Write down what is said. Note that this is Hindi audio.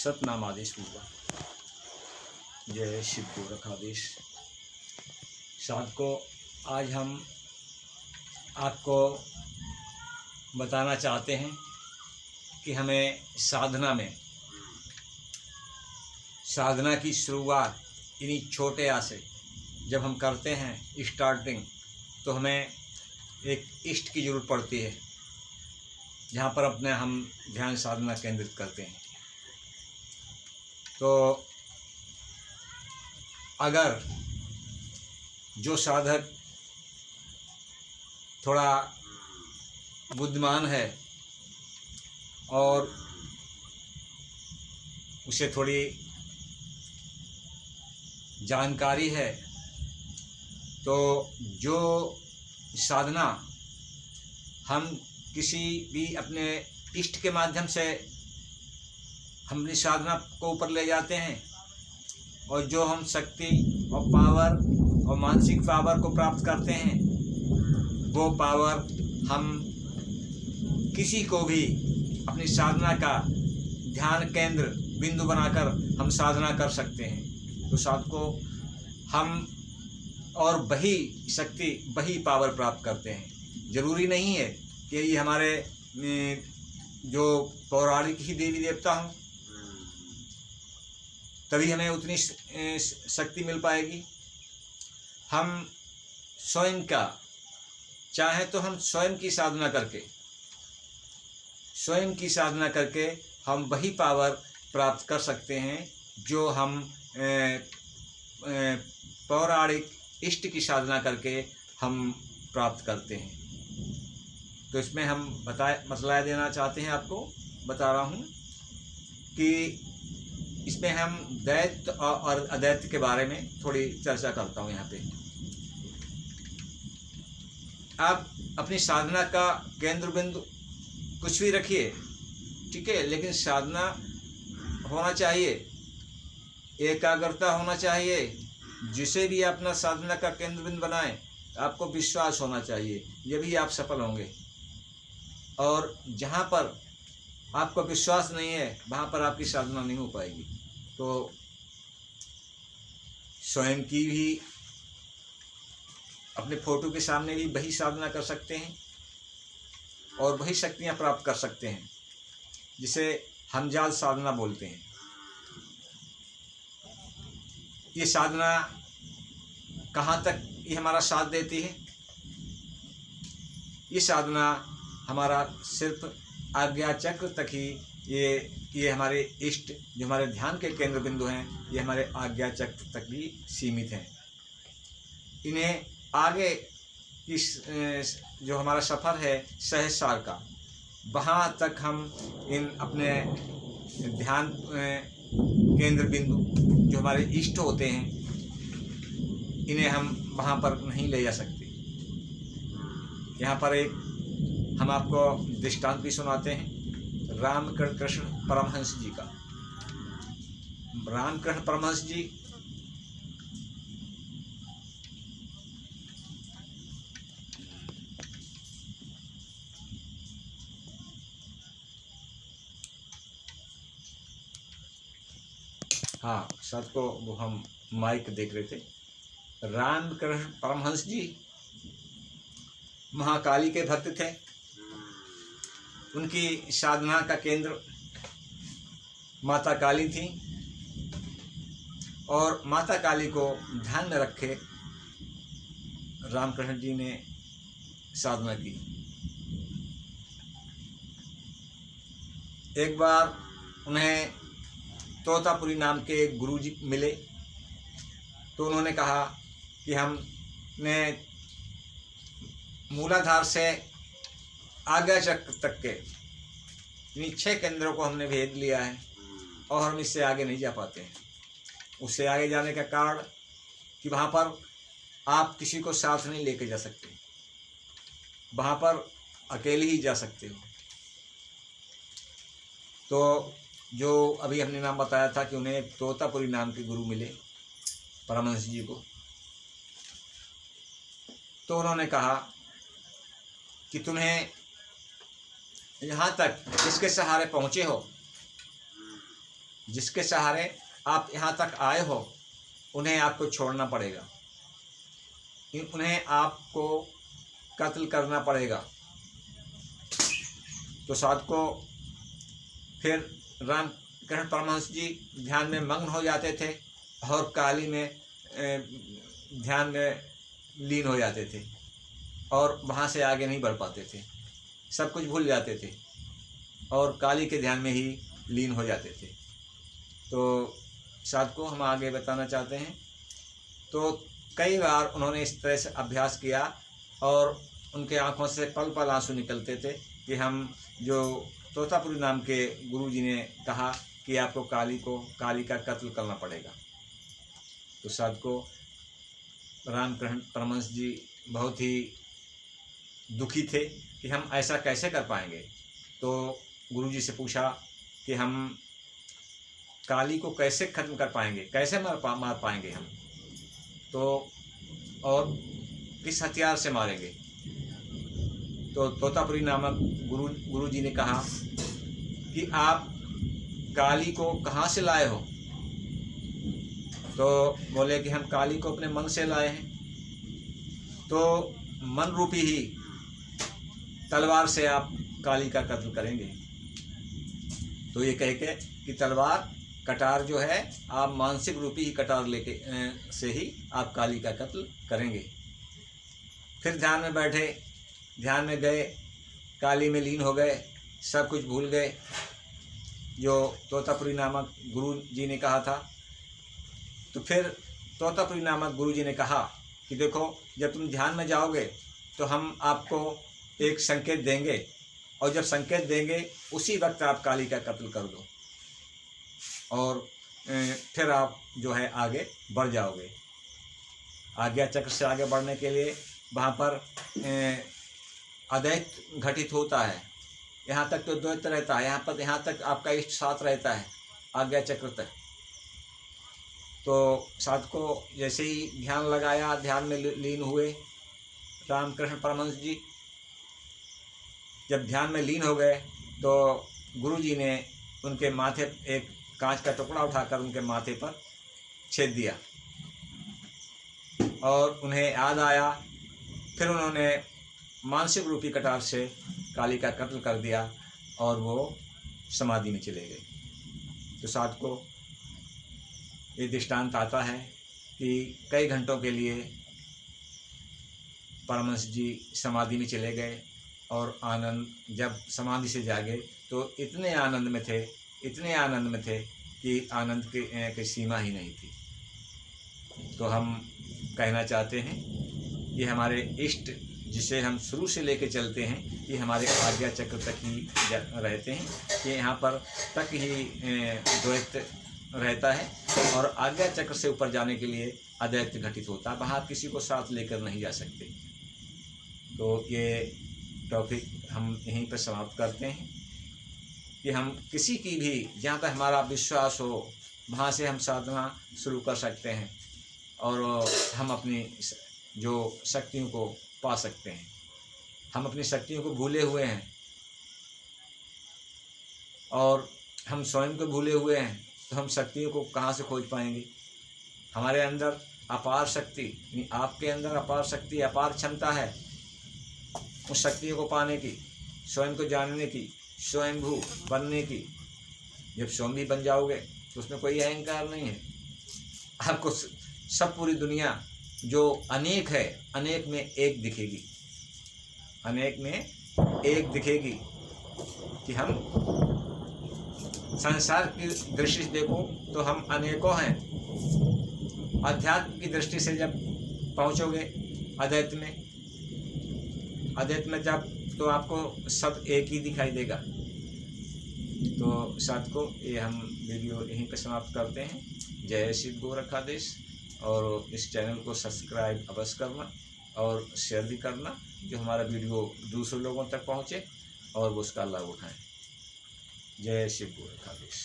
सतनामादेश पूर्वा। जय शिव गोरखाधीश। साधकों, आज हम आपको बताना चाहते हैं कि हमें साधना की शुरुआत इन्हीं छोटे आ से जब हम करते हैं स्टार्टिंग, तो हमें एक इष्ट की ज़रूरत पड़ती है जहाँ पर अपने हम ध्यान साधना केंद्रित करते हैं। तो अगर जो साधक थोड़ा बुद्धिमान है और उसे थोड़ी जानकारी है, तो जो साधना हम किसी भी अपने इष्ट के माध्यम से हम अपनी साधना को ऊपर ले जाते हैं, और जो हम शक्ति और पावर और मानसिक पावर को प्राप्त करते हैं, वो पावर हम किसी को भी अपनी साधना का ध्यान केंद्र बिंदु बनाकर हम साधना कर सकते हैं। तो साधकों, हम और वही शक्ति वही पावर प्राप्त करते हैं। ज़रूरी नहीं है कि ये हमारे जो पौराणिक ही देवी देवता हों तभी हमें उतनी शक्ति मिल पाएगी। हम स्वयं का चाहे तो हम स्वयं की साधना करके हम वही पावर प्राप्त कर सकते हैं जो हम पौराणिक इष्ट की साधना करके हम प्राप्त करते हैं। तो इसमें हम मसला देना चाहते हैं, आपको बता रहा हूँ कि इसमें हम दैत्य और अदैत्य के बारे में थोड़ी चर्चा करता हूँ। यहाँ पे आप अपनी साधना का केंद्र बिंदु कुछ भी रखिए, ठीक है, लेकिन साधना होना चाहिए, एकाग्रता होना चाहिए। जिसे भी अपना साधना का केंद्र बिंदु बनाएं, आपको विश्वास होना चाहिए, ये भी आप सफल होंगे। और जहाँ पर आपको विश्वास नहीं है, वहाँ पर आपकी साधना नहीं हो पाएगी। तो स्वयं की भी अपने फोटो के सामने भी वही साधना कर सकते हैं और वही शक्तियाँ प्राप्त कर सकते हैं, जिसे हम जाल साधना बोलते हैं। ये साधना कहाँ तक ये हमारा साथ देती है? ये साधना हमारा सिर्फ आज्ञा चक्र तक ही ये हमारे इष्ट जो हमारे ध्यान के केंद्र बिंदु हैं, ये हमारे आज्ञा चक्र तक भी सीमित हैं। इन्हें आगे इस जो हमारा सफ़र है सहस्रार का, वहाँ तक हम इन अपने ध्यान केंद्र बिंदु जो हमारे इष्ट होते हैं, इन्हें हम वहाँ पर नहीं ले जा सकते। यहाँ पर एक हम आपको दृष्टांत भी सुनाते हैं रामकृष्ण परमहंस जी का। रामकृष्ण परमहंस जी हाँ, सबको वो हम माइक देख रहे थे। रामकृष्ण परमहंस जी महाकाली के भक्त थे। उनकी साधना का केंद्र माता काली थी, और माता काली को ध्यान में रखे रामकृष्ण जी ने साधना की। एक बार उन्हें तोतापुरी नाम के एक गुरु जी मिले, तो उन्होंने कहा कि हमने मूलाधार से आज्ञा चक्र तक के इन 6 केंद्रों को हमने भेद लिया है और हम इससे आगे नहीं जा पाते हैं। उससे आगे जाने का कारण कि वहाँ पर आप किसी को साथ नहीं लेके जा सकते, वहाँ पर अकेले ही जा सकते हो। तो जो अभी हमने नाम बताया था कि उन्हें तोतापुरी नाम के गुरु मिले परमहंस जी को, तो उन्होंने कहा कि तुम्हें यहाँ तक इसके सहारे पहुँचे हो, जिसके सहारे आप यहाँ तक आए हो उन्हें आपको छोड़ना पड़ेगा, उन्हें आपको कत्ल करना पड़ेगा। तो साधको फिर रामकृष्ण परमहंस जी ध्यान में मग्न हो जाते थे और काली में ध्यान में लीन हो जाते थे और वहाँ से आगे नहीं बढ़ पाते थे, सब कुछ भूल जाते थे और काली के ध्यान में ही लीन हो जाते थे। तो साधको हम आगे बताना चाहते हैं। तो कई बार उन्होंने इस तरह से अभ्यास किया और उनके आँखों से पल पल आंसू निकलते थे कि हम जो तोतापुरी नाम के गुरु जी ने कहा कि आपको काली का कत्ल करना पड़ेगा। तो साधको रामकृष्ण परमहंस जी बहुत ही दुखी थे कि हम ऐसा कैसे कर पाएंगे। तो गुरु जी से पूछा कि हम काली को कैसे खत्म कर पाएंगे, कैसे मार पाएंगे हम, तो और किस हथियार से मारेंगे। तो तोतापुरी नामक गुरु जी ने कहा कि आप काली को कहाँ से लाए हो। तो बोले कि हम काली को अपने मन से लाए हैं। तो मन रूपी ही तलवार से आप काली का कत्ल करेंगे। तो ये कह के कि तलवार कटार जो है आप मानसिक रूपी ही कटार लेके से ही आप काली का कत्ल करेंगे। फिर ध्यान में बैठे, ध्यान में गए, काली में लीन हो गए, सब कुछ भूल गए जो तोतापुरी नामक गुरु जी ने कहा था। तो फिर तोतापुरी नामक गुरु जी ने कहा कि देखो, जब तुम ध्यान में जाओगे तो हम आपको एक संकेत देंगे और जब संकेत देंगे उसी वक्त आप काली का कत्ल कर दो और फिर आप जो है आगे बढ़ जाओगे। आज्ञा चक्र से आगे बढ़ने के लिए वहाँ पर अद्वैत घटित होता है। यहाँ तक तो द्वैत रहता है, यहाँ तक आपका इष्ट साथ रहता है आज्ञा चक्र तक। तो साधको जैसे ही ध्यान लगाया, ध्यान में लीन हुए रामकृष्ण परमहंस जी। जब ध्यान में लीन हो गए तो गुरु जी ने उनके माथे एक कांच का टुकड़ा उठाकर उनके माथे पर छेद दिया और उन्हें याद आया। फिर उन्होंने मानसिक रूपी कटार से काली का कत्ल कर दिया और वो समाधि में चले गए। तो साधको ये दृष्टांत आता है कि कई घंटों के लिए परमहंस जी समाधि में चले गए और आनंद, जब समाधि से जागे तो इतने आनंद में थे, इतने आनंद में थे कि आनंद की सीमा ही नहीं थी। तो हम कहना चाहते हैं कि हमारे इष्ट जिसे हम शुरू से लेके चलते हैं, ये हमारे आज्ञा चक्र तक ही रहते हैं, कि यहाँ पर तक ही द्वैत रहता है और आज्ञा चक्र से ऊपर जाने के लिए अद्वैत घटित होता है। वहाँ किसी को साथ लेकर नहीं जा सकते। तो ये टॉपिक हम यहीं पर समाप्त करते हैं कि हम किसी की भी, जहाँ पर हमारा विश्वास हो, वहाँ से हम साधना शुरू कर सकते हैं और हम अपनी जो शक्तियों को पा सकते हैं। हम अपनी शक्तियों को भूले हुए हैं और हम स्वयं को भूले हुए हैं, तो हम शक्तियों को कहाँ से खोज पाएंगे। हमारे अंदर अपार शक्ति, आपके अंदर अपार शक्ति, अपार क्षमता है उस शक्तियों को पाने की, स्वयं को जानने की, स्वयंभू बनने की। जब स्वयं भी बन जाओगे तो उसमें कोई अहंकार नहीं है। आपको सब पूरी दुनिया जो अनेक है, अनेक में एक दिखेगी, अनेक में एक दिखेगी। कि हम संसार की दृष्टि से देखो तो हम अनेकों हैं। अध्यात्म की दृष्टि से जब पहुँचोगे अद्वैत में जब, तो आपको सब एक ही दिखाई देगा। तो साधको ये हम वीडियो यहीं पे समाप्त करते हैं। जय श्री गोरखाधीश। और इस चैनल को सब्सक्राइब अवश्य करना और शेयर भी करना, जो हमारा वीडियो दूसरे लोगों तक पहुँचे और वो उसका लाभ उठाएं। जय श्री गोरखाधीश।